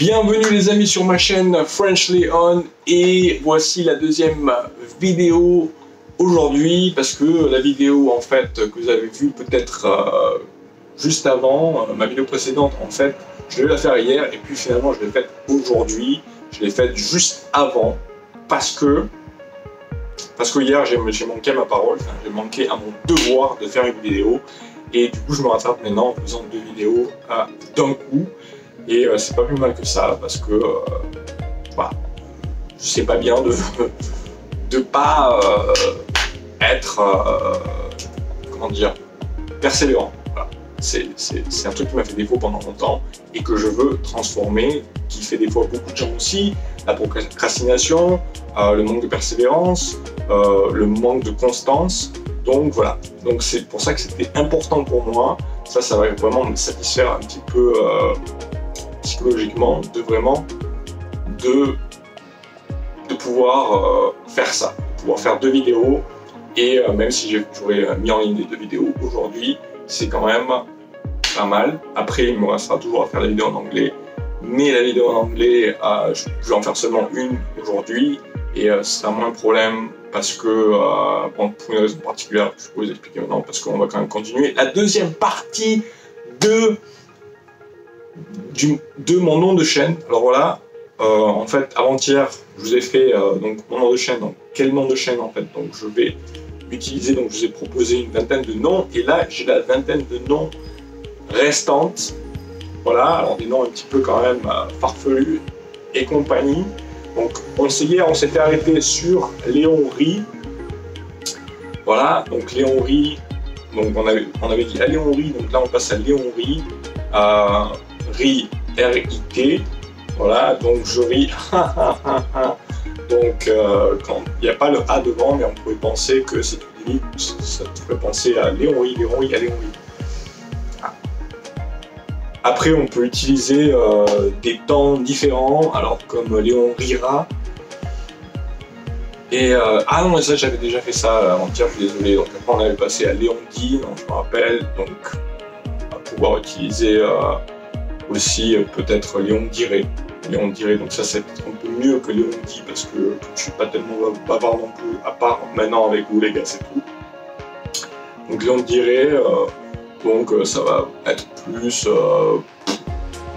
Bienvenue les amis sur ma chaîne French Leon et voici la deuxième vidéo aujourd'hui parce que la vidéo en fait que vous avez vue peut-être juste avant, ma vidéo précédente en fait, je devais la faire hier et puis finalement je l'ai faite aujourd'hui, je l'ai faite juste avant parce que hier j'ai manqué à ma parole, enfin, j'ai manqué à mon devoir de faire une vidéo et du coup je me rattrape maintenant en faisant deux vidéos d'un coup. Et c'est pas plus mal que ça parce que c'est pas bien de pas être comment dire, persévérant. Voilà. C'est un truc qui m'a fait défaut pendant longtemps et que je veux transformer, qui fait défaut à beaucoup de gens aussi, la procrastination, le manque de persévérance, le manque de constance. Donc voilà, donc c'est pour ça que c'était important pour moi. Ça va vraiment me satisfaire un petit peu psychologiquement, de pouvoir faire ça, pouvoir faire deux vidéos. Et même si j'aurais mis en ligne les deux vidéos aujourd'hui, c'est quand même pas mal. Après, il me restera toujours à faire la vidéo en anglais, mais la vidéo en anglais, je vais en faire seulement une aujourd'hui, et ce sera moins un problème parce que, pour une raison particulière, je peux vous expliquer maintenant, parce qu'on va quand même continuer la deuxième partie de mon nom de chaîne. Alors voilà, en fait, avant-hier, je vous ai fait donc mon nom de chaîne. Donc, quel nom de chaîne en fait? Donc, je vais utiliser. Donc, je vous ai proposé une vingtaine de noms, et là, j'ai la vingtaine de noms restantes. Voilà, alors des noms un petit peu quand même farfelus et compagnie. Donc, hier, on s'était arrêté sur Léon Ri. Voilà, donc Léon Ri. Donc, on avait dit à Léon Ri. Donc là, on passe à Léon Ri. Ri, R-I-T, voilà, donc je ris, donc quand il n'y a pas le A devant, mais on pourrait penser que c'est tout dit, ça pourrait penser à Léon Ri, à Léon Ri. Après, on peut utiliser des temps différents, alors comme Léon Rira. Et ah non, mais ça j'avais déjà fait ça avant-hier, je suis désolé. Donc après on avait passé à Léon Di, je me rappelle, donc on va pouvoir utiliser aussi peut-être Léon Dirait. Donc ça c'est peut-être un peu mieux que Léon Di parce que je suis pas tellement bavard non plus, à part maintenant avec vous les gars, c'est tout. Donc Léon Dirait, donc ça va être plus,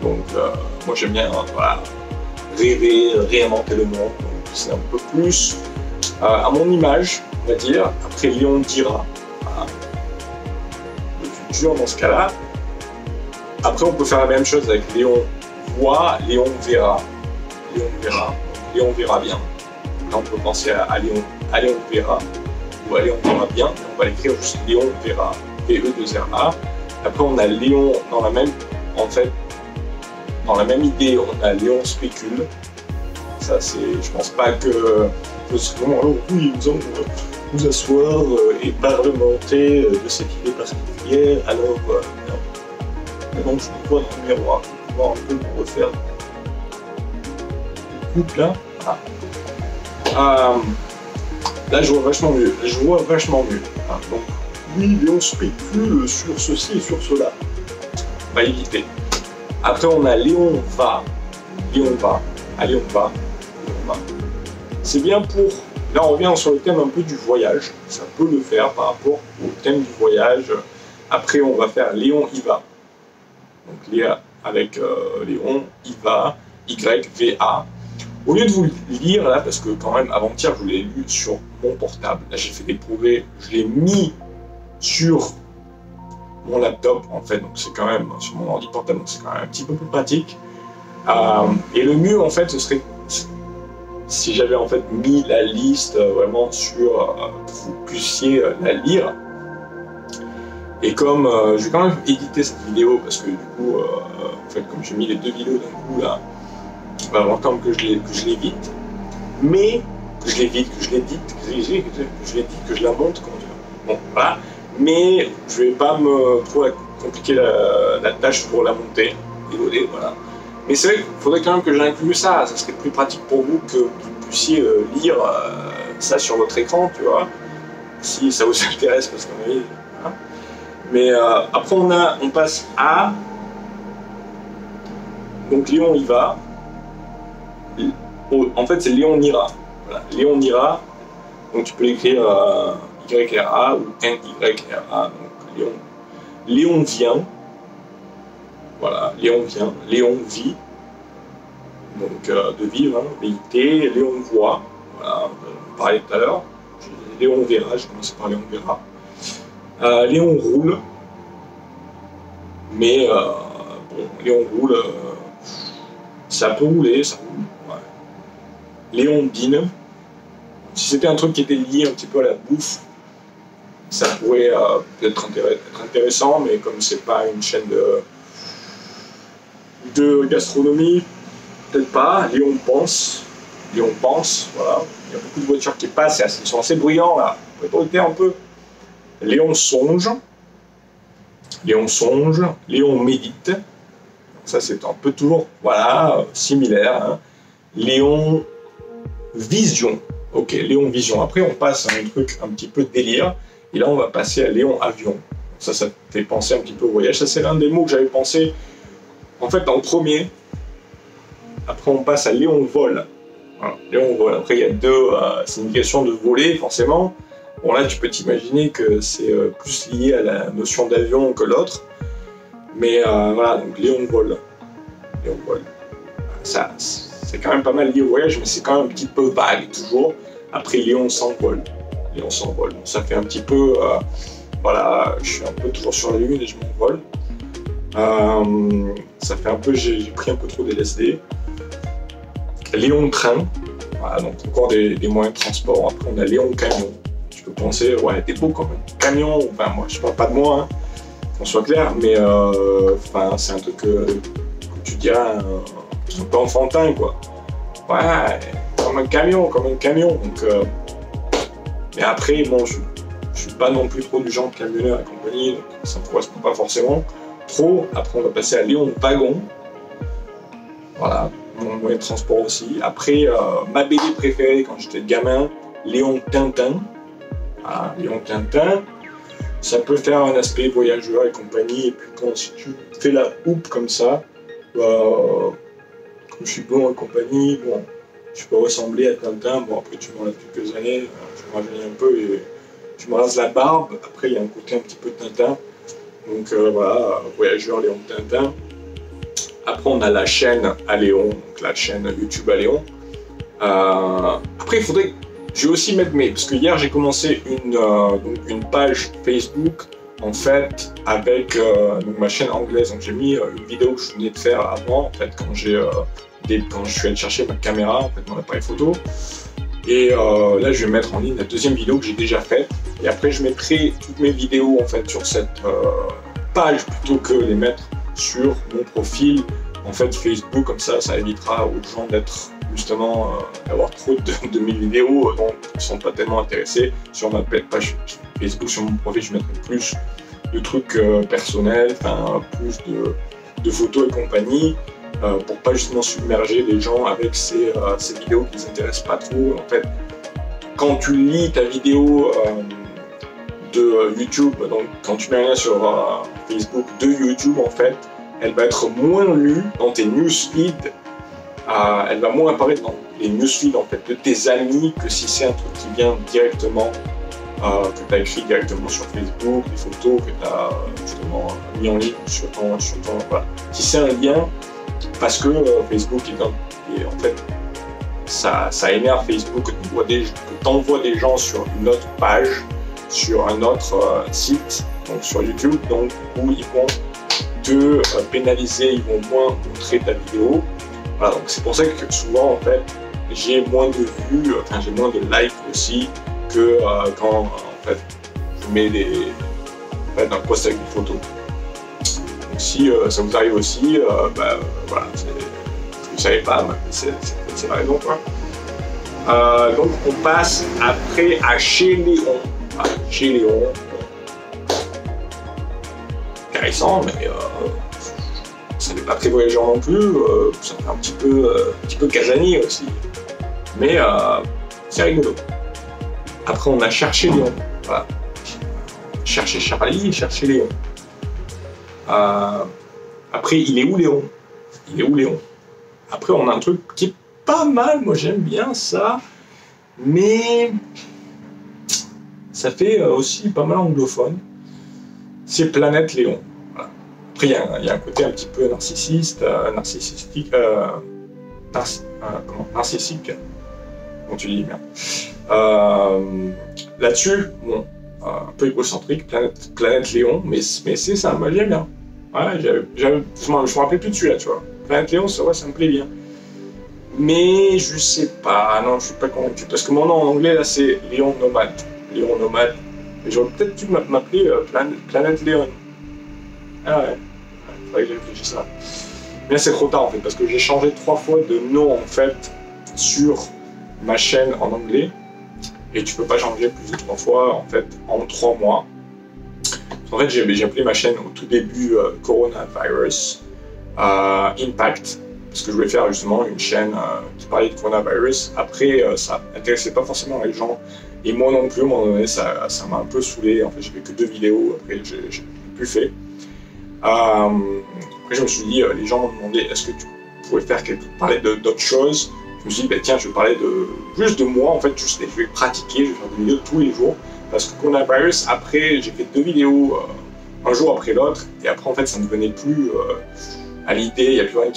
donc moi j'aime bien voilà, rêver, réinventer le monde, donc c'est un peu plus à mon image, on va dire. Après Léon Dira, voilà. Le futur dans ce cas-là. Après, on peut faire la même chose avec Léon voit, Léon verra. Léon verra bien. Là, on peut penser à Léon verra ou à Léon verra bien. On va l'écrire juste Léon verra, V-E-2-R-A. Après, on a Léon dans la même, en fait, dans la même idée, on a Léon spécule. Ça, c'est, je pense pas que alors oui, nous allons nous asseoir et parlementer de cette idée particulière. Alors, donc je me vois dans le miroir, je vais voir un peu pour refaire le couple là. Là je vois vachement mieux, donc oui, Léon spécule sur ceci et sur cela. On va éviter. Après on a Léon va. C'est bien pour... Là on revient sur le thème un peu du voyage, ça peut le faire par rapport au thème du voyage. Après on va faire Léon y va. Donc Léa avec Léon, il va, Y-V-A. Au lieu de vous le lire là, parce que quand même avant-hier je l'ai lu sur mon portable, là j'ai fait des progrès, je l'ai mis sur mon laptop en fait, donc c'est quand même sur mon ordi portable, donc c'est quand même un petit peu plus pratique. Et le mieux en fait ce serait si j'avais en fait mis la liste vraiment sur que vous puissiez la lire. Et comme je vais quand même éditer cette vidéo parce que du coup, en fait, comme j'ai mis les deux vidéos d'un coup là, il va falloir quand même que je l'évite, mais que je l'édite, que je la monte, comment dire. Bon, voilà. Mais je vais pas me trop compliquer la tâche pour la monter. Désolé, voilà. Mais c'est vrai qu'il faudrait quand même que j'inclue ça. Ça serait plus pratique pour vous que vous puissiez lire ça sur votre écran, tu vois, si ça vous intéresse, parce qu'on a mais après on passe à donc Léon y va, En fait, c'est Léonira. Voilà, Léonira. Donc tu peux l'écrire YRA ou NYRA. Donc Léon vient. Voilà, Léon vient. Léon vit. Donc de vivre, hein, VIT. Léon voit. Voilà, on parlait tout à l'heure. Léon verra, j'ai commencé par Léon verra. Léon roule. Mais bon, Léon roule. Ça peut rouler, ça roule. Ouais. Léon dîne. Si c'était un truc qui était lié un petit peu à la bouffe, ça pourrait peut-être être intéressant, mais comme c'est pas une chaîne de gastronomie, peut-être pas. Léon pense, voilà. Il y a beaucoup de voitures qui passent, ils sont assez bruyants là. On peut arrêter un peu. Léon songe, Léon médite. Ça c'est un peu toujours, voilà, similaire. Hein. Léon vision. Ok, Léon Vision. Après, on passe à un truc un petit peu délire. Et là, on va passer à Léon Avion. Ça fait penser un petit peu au voyage. Ça, c'est l'un des mots que j'avais pensé, en fait, en premier. Après, on passe à Léon Vol. Voilà, Léon Vol. Après, il y a deux significations de voler, forcément. Bon, là, tu peux t'imaginer que c'est plus lié à la notion d'avion que l'autre. Mais voilà, donc Léon Vol. Léon Vol. Ça, c'est quand même pas mal lié au voyage, mais c'est quand même un petit peu vague, toujours. Après, Léon s'envole. Léon s'envole. Ça fait un petit peu... voilà, je suis un peu toujours sur la lune et je m'envole. Ça fait un peu... J'ai pris un peu trop d'LSD. Léon train. Voilà, donc encore des moyens de transport. Après, on a Léon camion. Tu peux penser, ouais, t'es beau quand même. Camion, enfin, moi, je parle pas de moi, hein, qu'on soit clair, mais enfin, c'est un truc que tu diras un peu enfantin, quoi. Ouais, comme un camion. Donc, mais après, bon, je suis pas non plus trop du genre de camionneur et compagnie, donc ça me correspond pas forcément trop. Après, on va passer à Léon Wagon. Voilà, mon moyen de transport aussi. Après, ma BD préférée quand j'étais gamin, Léon Tintin. Voilà, Léon Tintin. Ça peut faire un aspect voyageur et compagnie. Et puis, quand si tu fais la houppe comme ça, comme je suis bon et compagnie, bon, je peux ressembler à Tintin. Bon, après, tu m'enlèves quelques années, je me rajeunis un peu et je me rase la barbe. Après, il y a un côté un petit peu Tintin. Donc voilà, voyageur Léon Tintin. Après, on a la chaîne à Léon, donc la chaîne YouTube à Léon. Après, il faudrait. Je vais aussi mettre parce que hier, j'ai commencé une page Facebook, en fait, avec donc, ma chaîne anglaise. Donc, j'ai mis une vidéo que je venais de faire avant, en fait, quand je suis allé chercher ma caméra, en fait, mon appareil photo. Et là, je vais mettre en ligne la deuxième vidéo que j'ai déjà faite. Et après, je mettrai toutes mes vidéos, en fait, sur cette page, plutôt que les mettre sur mon profil, en fait, Facebook. Comme ça évitera aux gens d'être, justement, d'avoir trop de mes vidéos dont ils ne sont pas tellement intéressés. Sur ma page Facebook, sur mon profil, je mettrai plus de trucs personnels, enfin, plus de photos et compagnie. Pour pas justement submerger les gens avec ces vidéos qui ne les intéressent pas trop. En fait, quand tu lis ta vidéo de YouTube, donc quand tu mets un lien sur Facebook de YouTube, en fait, elle va être moins lue dans tes newsfeeds, elle va moins apparaître dans les newsfeeds en fait, de tes amis que si c'est un truc qui vient directement, que tu as écrit directement sur Facebook, des photos que tu as justement mis en ligne sur ton voilà. Si c'est un lien, parce que Facebook et en fait ça énerve Facebook que tu envoies des gens sur une autre page, sur un autre site, donc sur YouTube, donc où ils vont te pénaliser, ils vont moins montrer ta vidéo. Voilà, donc c'est pour ça que souvent en fait j'ai moins de vues, enfin j'ai moins de likes aussi que quand en fait je mets un post avec des photos. Donc si ça vous arrive aussi, voilà, vous ne savez pas, c'est la raison quoi. Donc on passe après à chez Léon. Chez Léon. Intéressant, mais ça n'est pas très voyageur non plus, ça fait un petit peu casanier aussi. Mais c'est rigolo. Après on a cherché Léon. Voilà. Chercher Charlie, chercher Léon. Après il est où Léon? Après on a un truc type pas mal, moi j'aime bien ça, mais ça fait aussi pas mal anglophone. C'est Planète Léon. Voilà. Après, il y a un côté un petit peu narcissique, narcissique, comment tu dis bien. Là-dessus, bon, un peu égocentrique, Planète Léon, mais c'est ça, moi j'aime bien. Ouais, je me rappelais plus dessus là, tu vois. Planète Léon, ça me plaît bien. Mais je sais pas, non, je suis pas convaincu. Parce que mon nom en anglais, là, c'est Léon Nomade. Léon Nomade. Et j'aurais peut-être dû m'appeler Planète Léon. Ah ouais, il faudrait que je réfléchisse à ça. Mais c'est trop tard en fait, parce que j'ai changé 3 fois de nom en fait sur ma chaîne en anglais. Et tu peux pas changer plus de 3 fois en fait en 3 mois. En fait, j'ai appelé ma chaîne au tout début Coronavirus Impact. Parce que je voulais faire justement une chaîne qui parlait de coronavirus. Après, ça n'intéressait pas forcément les gens. Et moi non plus, à un moment donné, ça m'a un peu saoulé. En fait, j'ai fait que 2 vidéos. Après, j'ai plus fait. Après, je me suis dit, les gens m'ont demandé est-ce que tu pouvais parler d'autres choses. Je me suis dit, bah, tiens, je vais parler juste de moi. En fait, je vais pratiquer, je vais faire des vidéos tous les jours. Parce que coronavirus, après, j'ai fait 2 vidéos un jour après l'autre. Et après, en fait, ça ne devenait plus à l'idée. Il n'y a plus rien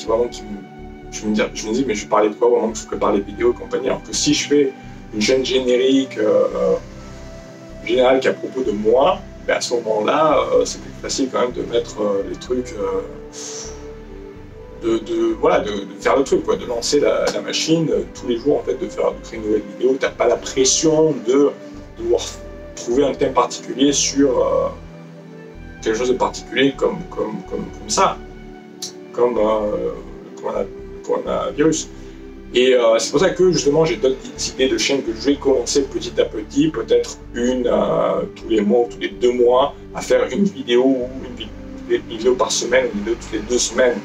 je me dis, mais je vais parler de quoi vraiment que je prépare les vidéos et compagnie. Alors que si je fais une chaîne générique, générale qui est à propos de moi, ben à ce moment-là, c'est plus facile quand même de mettre les trucs, de faire le truc, quoi, de lancer la machine tous les jours, en fait, de créer une nouvelle vidéo. Tu n'as pas la pression de devoir trouver un thème particulier sur quelque chose de particulier comme ça, comme le coronavirus. Et c'est pour ça que justement j'ai d'autres idées de chaînes que je vais commencer petit à petit, peut-être une tous les mois ou tous les 2 mois, à faire une vidéo ou une vidéo par semaine, une vidéo toutes les 2 semaines,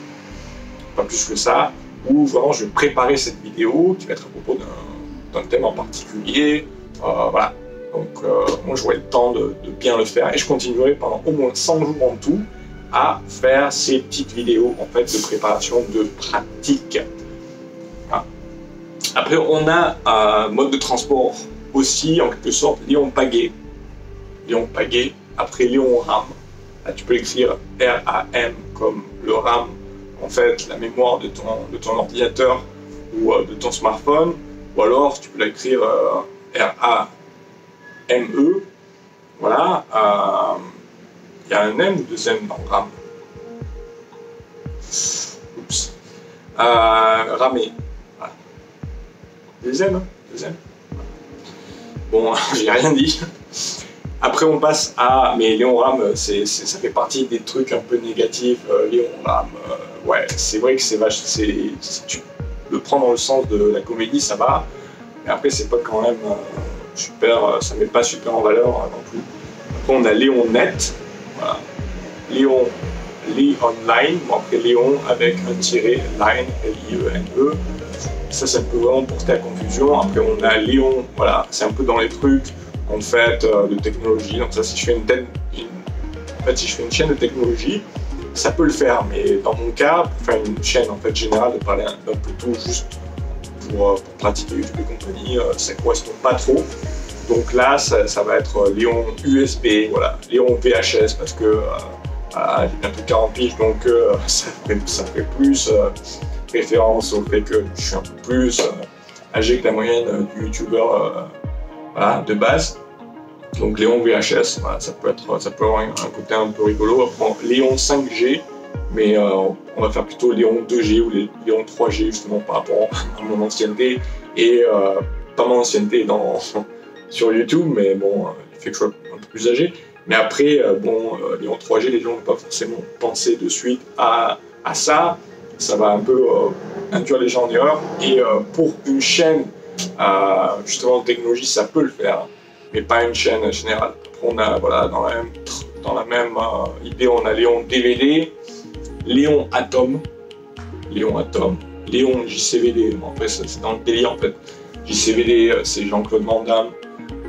pas plus que ça, où vraiment je vais préparer cette vidéo qui va être à propos d'un thème en particulier, voilà. Donc moi j'aurai le temps de bien le faire et je continuerai pendant au moins 100 jours en tout à faire ces petites vidéos en fait de préparation, de pratique. Voilà. Après on a un mode de transport aussi en quelque sorte, Léon Pagay. Léon Pagay, après Léon RAM. Là, tu peux écrire RAM comme le RAM, en fait la mémoire de ton ordinateur ou de ton smartphone, ou alors tu peux l'écrire RAME. Voilà. Il y a un M ou 2 M dans RAM. Oups. Ramé. Voilà. 2 M, hein, 2 M. Bon, j'ai rien dit. Après, on passe à. Mais Léon RAM, ça fait partie des trucs un peu négatifs. Léon RAM, ouais, c'est vrai que c'est vache. Si tu le prends dans le sens de la comédie, ça va. Mais après, c'est pas quand même super. Ça met pas super en valeur non plus. Après, on a Léon Net. Voilà. Léon Online, bon après Léon avec un tiret, line, L-I-E-N-E. Ça peut vraiment porter à confusion. Après on a Léon, voilà, c'est un peu dans les trucs en fait de technologie. Donc ça, si je fais si je fais une chaîne de technologie, ça peut le faire. Mais dans mon cas, pour faire une chaîne en fait générale, de parler d'un peu tout juste pour pratiquer YouTube et compagnie, ça correspond pas trop. Donc là, ça va être Léon USB, voilà, Léon VHS, parce que j'ai bientôt 40 piges, donc ça fait plus référence au fait que je suis un peu plus âgé que la moyenne du youtubeur voilà, de base. Donc Léon VHS, voilà, ça peut avoir un côté un peu rigolo. Après, Léon 5G, mais on va faire plutôt Léon 2G ou Léon 3G, justement par rapport à mon ancienneté, et pas mon ancienneté sur YouTube, mais bon, il fait que je sois un peu plus âgé. Mais après, Léon 3G, les gens ne vont pas forcément penser de suite à ça. Ça va un peu induire les gens en erreur. Et pour une chaîne, justement, de technologie, ça peut le faire, mais pas une chaîne générale. Après, on a, voilà, dans la même idée, on a Léon DVD, Léon Atom, Léon JCVD. Bon, après, c'est dans le délire, en fait. JCVD, c'est Jean-Claude Van Damme.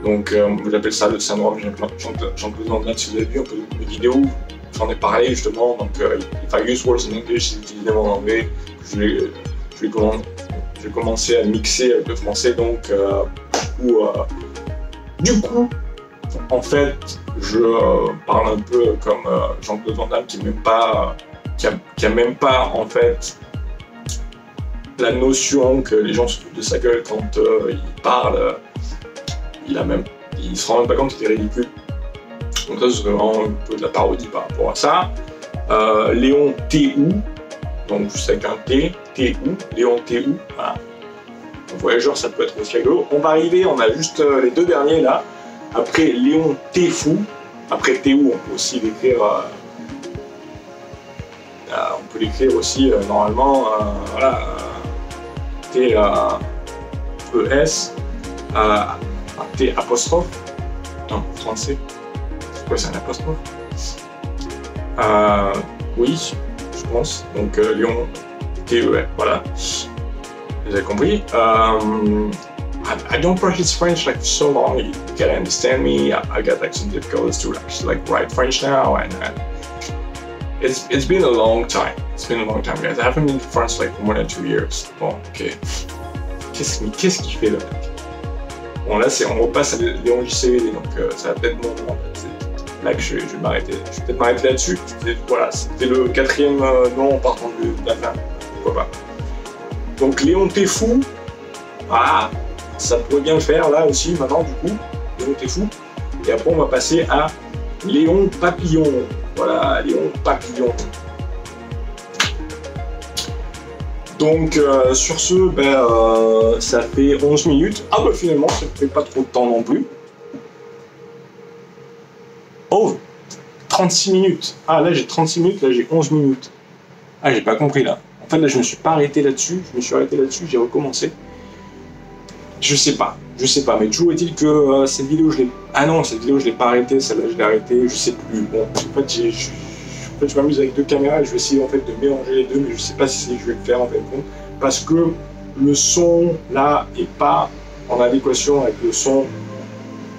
Donc, j'appelle ça le syndrome Jean-Claude Van Damme. Si vous avez vu un peu de vidéos, j'en ai parlé justement. Donc, if I use words in English, c'est utilisé en anglais. Je vais j'ai commencé à mixer avec le français, donc du coup, en fait, je parle un peu comme Jean-Claude Van Damme qui a même pas en fait la notion que les gens se foutent de sa gueule quand il parle. Il se rend même pas compte qu'il est ridicule. Donc ça, c'est vraiment un peu de la parodie par rapport à ça. Léon T.U. Donc juste avec un T, T.U. Léon T.U. Voilà. Voyageur, ça peut être aussi rigolo. On va arriver, on a juste les deux derniers là. Après Léon T.Fou. Après T.U. on peut aussi l'écrire. On peut l'écrire aussi normalement. Voilà. T-E-S. T apostrophe. Non, français. C'est quoi, c'est un apostrophe? Oui, je pense. Donc Léon T-E-R. Voilà. Vous avez compris. I don't practice French like so long. You can understand me. I got like some difficulties to actually like write French now, and it's been a long time. It's been a long time, guys. I haven't been to France like for more than 2 years. Bon, ok. Qu'est-ce qu'il fait là? Bon là, on repasse à Léon JCVD, donc ça va peut-être mon nom. Là que je vais m'arrêter. Je vais peut-être m'arrêter là-dessus. Voilà, c'était le 4e nom en partant de la fin. Pourquoi pas. Donc Léon T.Fou. Ah, ça pourrait bien le faire là aussi maintenant du coup. Léon T.Fou. Et après on va passer à Léon Papillon. Voilà, Léon Papillon. Donc sur ce, ça fait 11 minutes. Ah bah finalement ça ne fait pas trop de temps non plus. Oh, 36 minutes. Ah là j'ai 36 minutes, là j'ai 11 minutes. Ah j'ai pas compris là. En fait là je me suis pas arrêté là-dessus, j'ai recommencé. Je sais pas, mais toujours est-il que cette vidéo je l'ai... Ah non, cette vidéo je l'ai pas arrêtée, celle-là je l'ai arrêtée, je sais plus. Bon, en fait je m'amuse avec 2 caméras et je vais essayer en fait de mélanger les deux, mais je sais pas si je vais le faire en fin de compte, parce que le son là est pas en adéquation avec le son.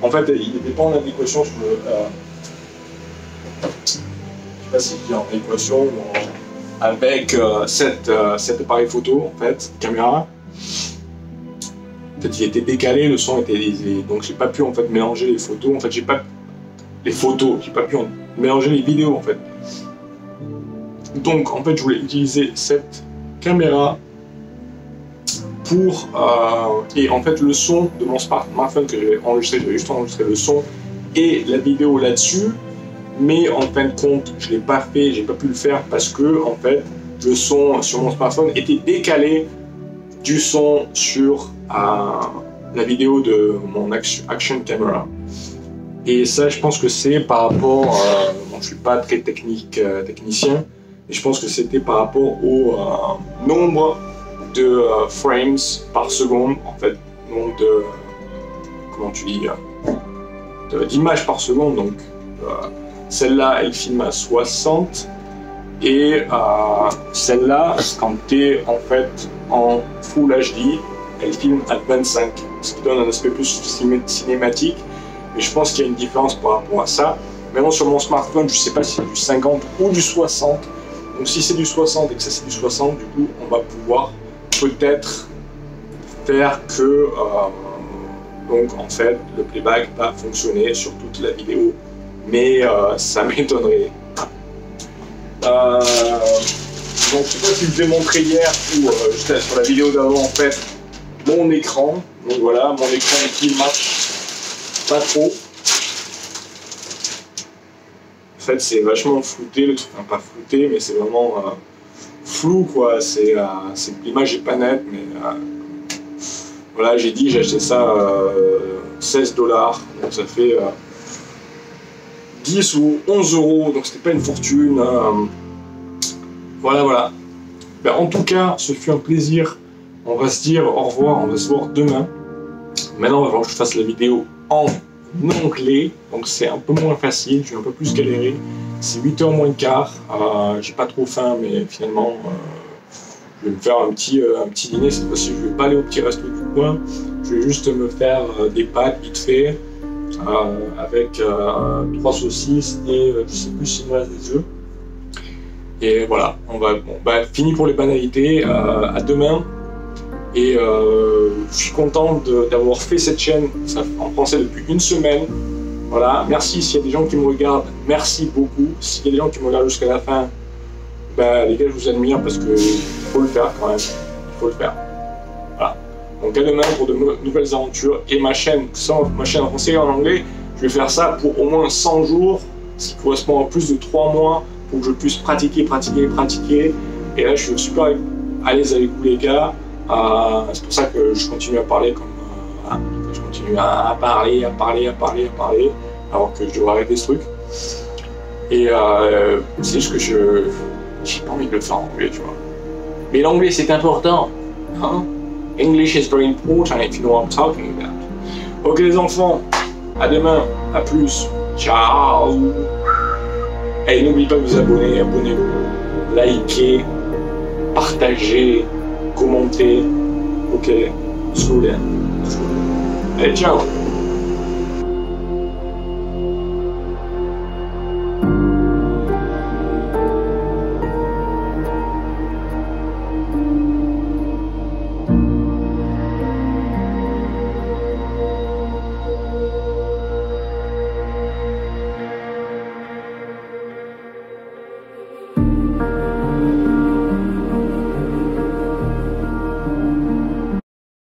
En fait il n'est pas en adéquation sur le... je sais pas si il est en adéquation avec cet appareil photo en fait, caméra. En fait, il était décalé, le son était donc j'ai pas pu en fait mélanger les photos. En fait, j'ai pas pu mélanger les vidéos en fait. Donc en fait, je voulais utiliser cette caméra pour et en fait le son de mon smartphone que j'avais enregistré, j'avais juste enregistré le son et la vidéo là-dessus. Mais en fin de compte, je l'ai pas fait, j'ai pas pu le faire parce que en fait, le son sur mon smartphone était décalé du son sur la vidéo de mon action camera. Et ça, je pense que c'est par rapport, bon, je suis pas très technicien, mais je pense que c'était par rapport au nombre de frames par seconde, en fait, nombre de, comment tu dis, d'images par seconde. Donc celle-là, elle filme à 60 et celle-là, quand tu es en fait en Full HD, elle filme à 25, ce qui donne un aspect plus cinématique. Mais je pense qu'il y a une différence par rapport à ça. Maintenant sur mon smartphone, je ne sais pas si c'est du 50 ou du 60. Donc si c'est du 60 et que ça c'est du 60, du coup on va pouvoir peut-être faire que donc en fait le playback va fonctionner sur toute la vidéo. Mais ça m'étonnerait. Donc je sais pas si je vous ai montré hier ou juste sur la vidéo d'avant en fait mon écran. Donc voilà, mon écran qui marche pas trop. En fait c'est vachement flouté, le truc, enfin pas flouté mais c'est vraiment flou quoi. C'est l'image est pas nette mais voilà, j'ai acheté ça 16 $, donc ça fait 10 ou 11 €, donc c'était pas une fortune. Voilà. Ben, en tout cas, ce fut un plaisir. On va se dire au revoir, on va se voir demain. Maintenant, il va falloir que je fasse la vidéo en anglais, donc c'est un peu moins facile, je vais un peu plus galérer. C'est 8h moins le quart, j'ai pas trop faim, mais finalement, je vais me faire un petit dîner. Cette fois-ci, je vais pas aller au petit resto du coin, je vais juste me faire des pâtes vite fait. Avec 3 saucisses et je sais plus s'il me reste des œufs. Et voilà, fini pour les banalités, à demain. Et je suis content d'avoir fait cette chaîne en français depuis une semaine. Voilà, merci s'il y a des gens qui me regardent, merci beaucoup. S'il y a des gens qui me regardent jusqu'à la fin, ben, les gars, je vous admire parce qu'il faut le faire quand même. Il faut le faire. Voilà. Donc à demain pour de nouvelles aventures. Et ma chaîne en français et en anglais, je vais faire ça pour au moins 100 jours, ce qui correspond à plus de 3 mois, pour que je puisse pratiquer. Et là, je suis super à l'aise avec vous les gars. C'est pour ça que je continue à parler comme... je continue à parler, alors que je dois arrêter ce truc. Et c'est juste que j'ai pas envie de le faire en anglais, tu vois. Mais l'anglais, c'est important. Hein? English is very important if you know what I'm talking about. Ok les enfants, à demain, à plus, ciao. Et n'oubliez pas de vous abonner, abonnez-vous, likez, partagez, commentez. Ok, saoulé. Allez, ciao.